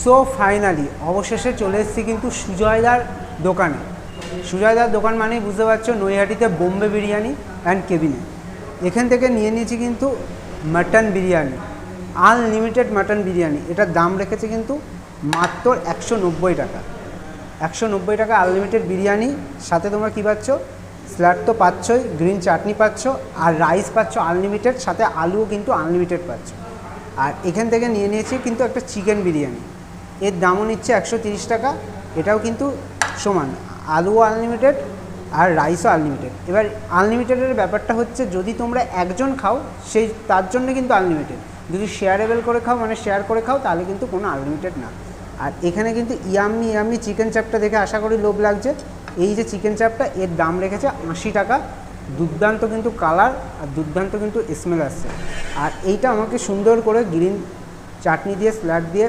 So finally অবশেষে চলে এসেছি কিন্তু সুজয়দার দোকানে। সুজয়দার দোকান মানেই বুঝতে পারছো নৈহাটিতে বোম্বে বিরিয়ানি অ্যান্ড কেবিনে। এখান থেকে নিয়ে নিয়েছি কিন্তু mutton biryani, unlimited mutton biryani. এটার দাম রেখেছে কিন্তু মাত্র 190 টাকা। 190 টাকা আনলিমিটেড বিরিয়ানি, সাথে তোমরা কী পাচ্ছ, স্যালাড তো পাচ্ছই, গ্রিন চাটনি পাচ্ছ, আর রাইস পাচ্ছ আনলিমিটেড, সাথে আলুও কিন্তু আনলিমিটেড পাচ্ছ। আর এখান থেকে নিয়ে নিয়েছি কিন্তু একটা চিকেন বিরিয়ানি, এর দামও নিচ্ছে 130 টাকা। এটাও কিন্তু সমান, আলুও আনলিমিটেড আর রাইসও আনলিমিটেড। এবার আনলিমিটেডের ব্যাপারটা হচ্ছে যদি তোমরা একজন খাও সেই তার জন্য কিন্তু আনলিমিটেড, যদি শেয়ারেবল করে খাও মানে শেয়ার করে খাও তাহলে কিন্তু কোনো আনলিমিটেড না। আর এখানে কিন্তু ইয়াম্মি চিকেন চাপটা দেখে আশা করি লোভ লাগছে। এই যে চিকেন চাপটা, এর দাম রেখেছে 80 টাকা। দুর্দান্ত কিন্তু কালার আর দুর্দান্ত কিন্তু স্মেল আসছে। আর এইটা আমাকে সুন্দর করে গ্রিন চাটনি দিয়ে স্যালাড দিয়ে